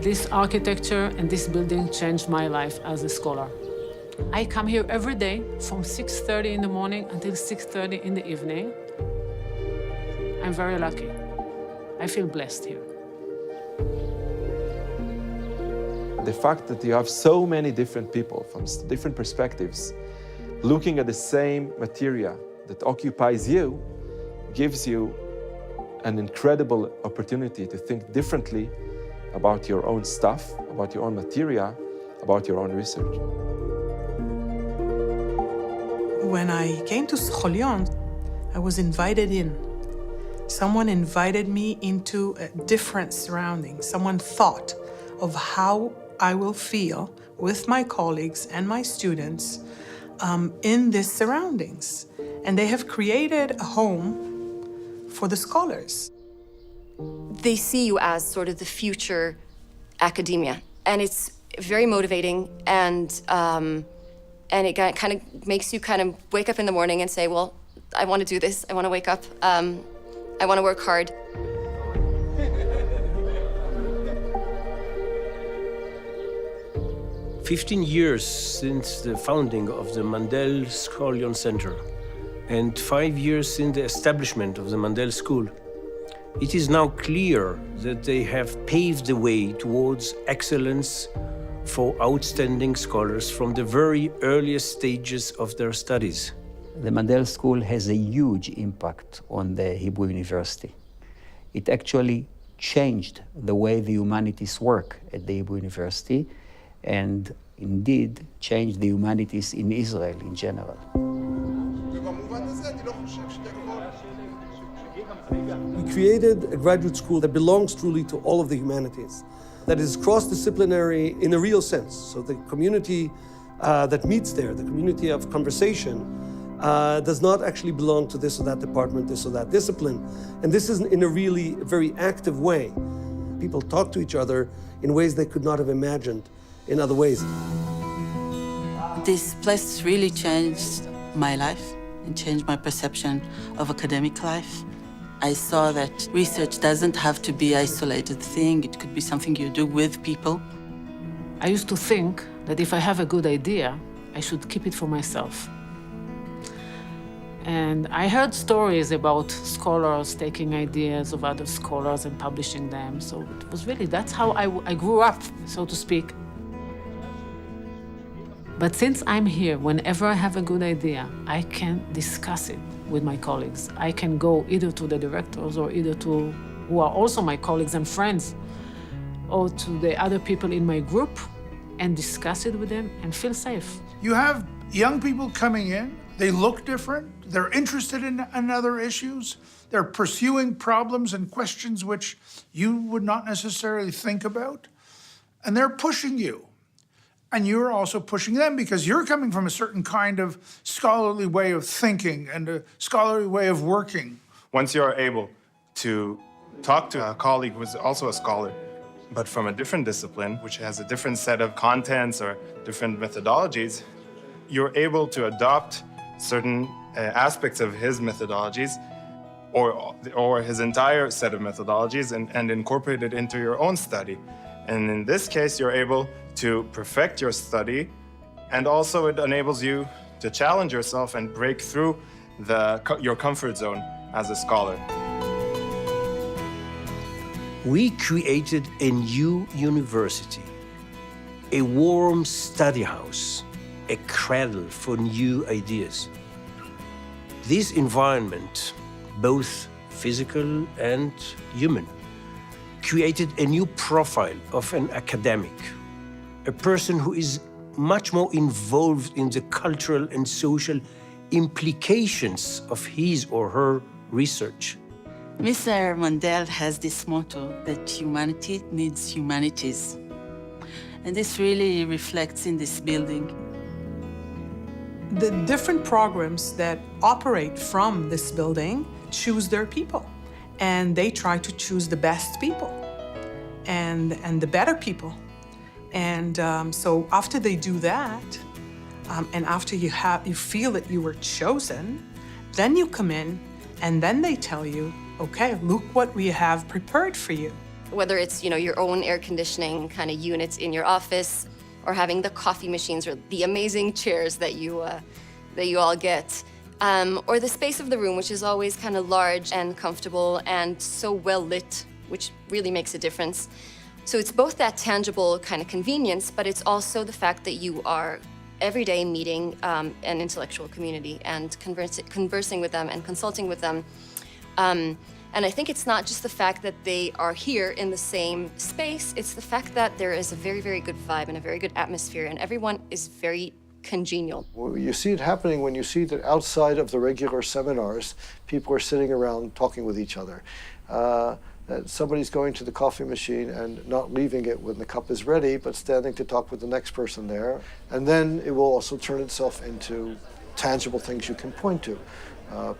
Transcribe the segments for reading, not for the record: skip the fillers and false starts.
This architecture and this building changed my life as a scholar. I come here every day from 6:30 in the morning until 6:30 in the evening. I'm very lucky. I feel blessed here. The fact that you have so many different people from different perspectives looking at the same material that occupies you gives you an incredible opportunity to think differently about your own stuff, about your own material, about your own research. When I came to Scholion, I was invited in. Someone invited me into a different surrounding. Someone thought of how I will feel with my colleagues and my students in these surroundings. And they have created a home for the scholars. They see you as sort of the future academia, and it's very motivating, and it kind of makes you kind of wake up in the morning and say, well, I want to do this, I want to wake up, I want to work hard. "15 years since the founding of the Mandel Scholion Center, and 5 years since the establishment of the Mandel School, it is now clear that they have paved the way towards excellence for outstanding scholars from the very earliest stages of their studies." The Mandel School has a huge impact on the Hebrew University. It actually changed the way the humanities work at the Hebrew University, and indeed changed the humanities in Israel in general. We created a graduate school that belongs truly to all of the humanities, that is cross-disciplinary in a real sense. So the community that meets there, the community of conversation, does not actually belong to this or that department, this or that discipline. And this is in a really very active way. People talk to each other in ways they could not have imagined in other ways. This place really changed my life and changed my perception of academic life. I saw that research doesn't have to be an isolated thing. It could be something you do with people. I used to think that if I have a good idea, I should keep it for myself. And I heard stories about scholars taking ideas of other scholars and publishing them. So it was really, that's how I grew up, so to speak. But since I'm here, whenever I have a good idea, I can discuss it with my colleagues. I can go either to the directors or either to, who are also my colleagues and friends, or to the other people in my group and discuss it with them and feel safe. You have young people coming in, they look different, they're interested in other issues, they're pursuing problems and questions which you would not necessarily think about, and they're pushing you. And you're also pushing them because you're coming from a certain kind of scholarly way of thinking and a scholarly way of working. Once you're able to talk to a colleague who's also a scholar, but from a different discipline, which has a different set of contents or different methodologies, you're able to adopt certain aspects of his methodologies or his entire set of methodologies and incorporate it into your own study. And in this case, you're able to perfect your study, and also it enables you to challenge yourself and break through your comfort zone as a scholar. We created a new university, a warm study house, a cradle for new ideas. This environment, both physical and human, created a new profile of an academic, a person who is much more involved in the cultural and social implications of his or her research. Mr. Mondel has this motto that humanity needs humanities. And this really reflects in this building. The different programs that operate from this building choose their people. And they try to choose the best people and the better people. And so after they do that, and after you feel that you were chosen, then you come in and then they tell you, okay, look what we have prepared for you. Whether it's, your own air conditioning kind of units in your office, or having the coffee machines or the amazing chairs that you all get, or the space of the room, which is always kind of large and comfortable and so well lit, which really makes a difference. So it's both that tangible kind of convenience, but it's also the fact that you are every day meeting an intellectual community and conversing with them and consulting with them. And I think it's not just the fact that they are here in the same space, it's the fact that there is a very, very good vibe and a very good atmosphere, and everyone is very congenial. Well, you see it happening when you see that outside of the regular seminars, people are sitting around talking with each other. That somebody's going to the coffee machine and not leaving it when the cup is ready, but standing to talk with the next person there. And then it will also turn itself into tangible things you can point to.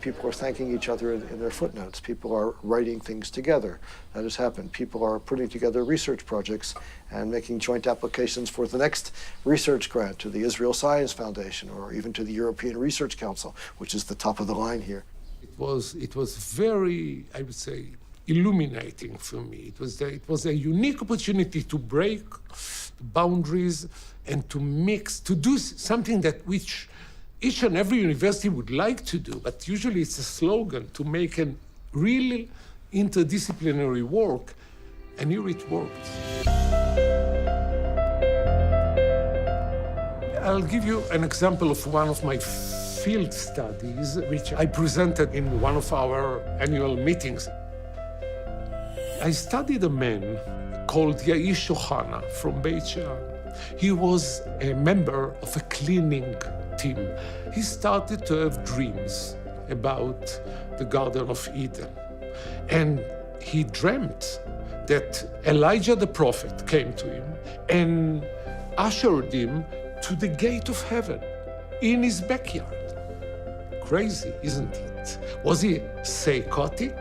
People are thanking each other in their footnotes. People are writing things together. That has happened. People are putting together research projects and making joint applications for the next research grant to the Israel Science Foundation or even to the European Research Council, which is the top of the line here. It was very, I would say, illuminating for me. It was a unique opportunity to break boundaries and to mix, to do something which each and every university would like to do, but usually it's a slogan to make a really interdisciplinary work, and here it worked. I'll give you an example of one of my field studies, which I presented in one of our annual meetings. I studied a man called Yaish Ohana from Beit Shean. He was a member of a cleaning team. He started to have dreams about the Garden of Eden. And he dreamt that Elijah the prophet came to him and ushered him to the gate of heaven in his backyard. Crazy, isn't it? Was he psychotic?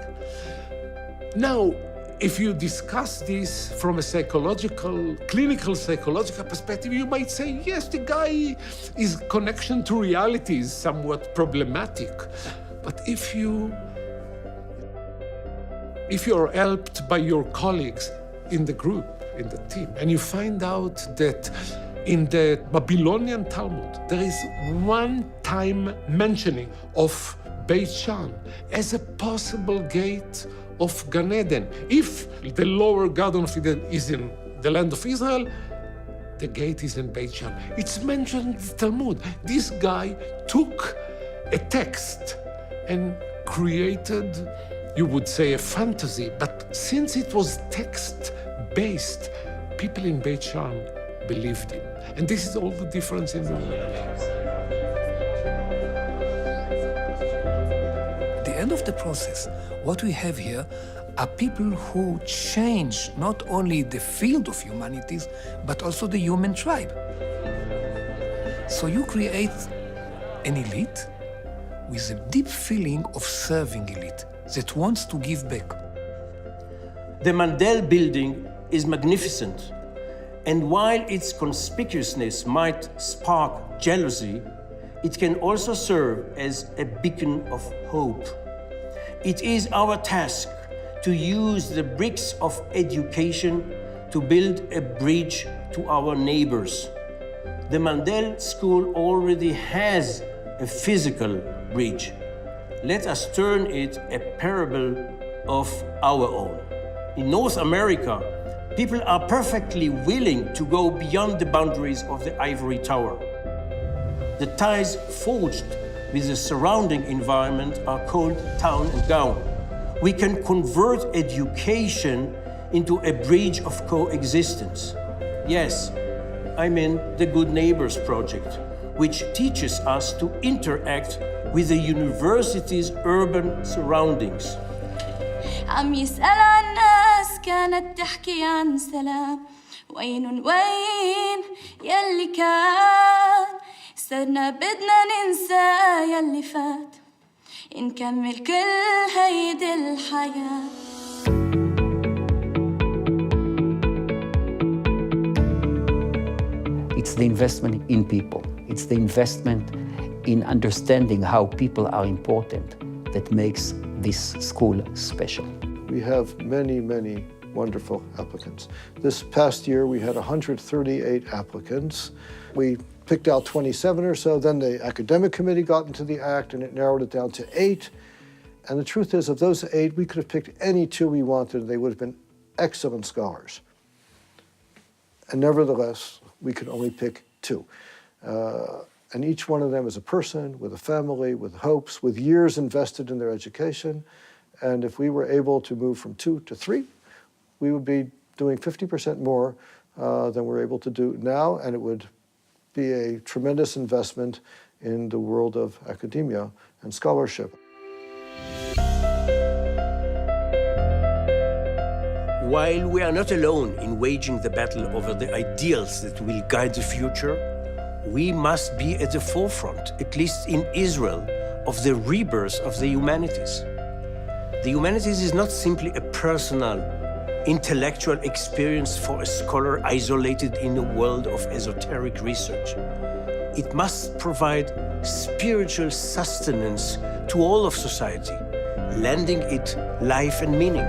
Now, if you discuss this from a clinical psychological perspective, you might say, yes, the guy, his connection to reality is somewhat problematic. But if you're helped by your colleagues in the group, in the team, and you find out that in the Babylonian Talmud, there is one time mentioning of Beit Shean as a possible gate of Gan Eden. If the lower Garden of Eden is in the land of Israel, the gate is in Beit Shean. It's mentioned in the Talmud. This guy took a text and created, you would say, a fantasy, but since it was text-based, people in Beit Shean believed him. And this is all the difference in the world. End of the process, what we have here are people who change not only the field of humanities, but also the human tribe. So you create an elite with a deep feeling of serving elite that wants to give back. The Mandel building is magnificent, and while its conspicuousness might spark jealousy, it can also serve as a beacon of hope. It is our task to use the bricks of education to build a bridge to our neighbors. The Mandel School already has a physical bridge. Let us turn it a parable of our own. In North America, people are perfectly willing to go beyond the boundaries of the ivory tower. The ties forged with the surrounding environment are called town and gown. We can convert education into a bridge of coexistence. Yes, I mean the Good Neighbors Project, which teaches us to interact with the university's urban surroundings. عم يسأل عن ناس كانت تحكي عن سلام وين يلي كان صرنا بدنا ننسى يلي فات نكمل كل هيدي الحياة. It's the investment in people. It's the investment in understanding how people are important that makes this school special. We have many, many wonderful applicants. This past year, we had 138 applicants. We picked out 27 or so, then the academic committee got into the act and it narrowed it down to 8. And the truth is, of those 8, we could have picked any 2 we wanted, and they would have been excellent scholars. And nevertheless, we could only pick 2. And each one of them is a person with a family, with hopes, with years invested in their education. And if we were able to move from 2 to 3, we would be doing 50% more than we're able to do now, and it would be a tremendous investment in the world of academia and scholarship. While we are not alone in waging the battle over the ideals that will guide the future, we must be at the forefront, at least in Israel, of the rebirth of the humanities. The humanities is not simply a personal, intellectual experience for a scholar isolated in a world of esoteric research. It must provide spiritual sustenance to all of society, lending it life and meaning.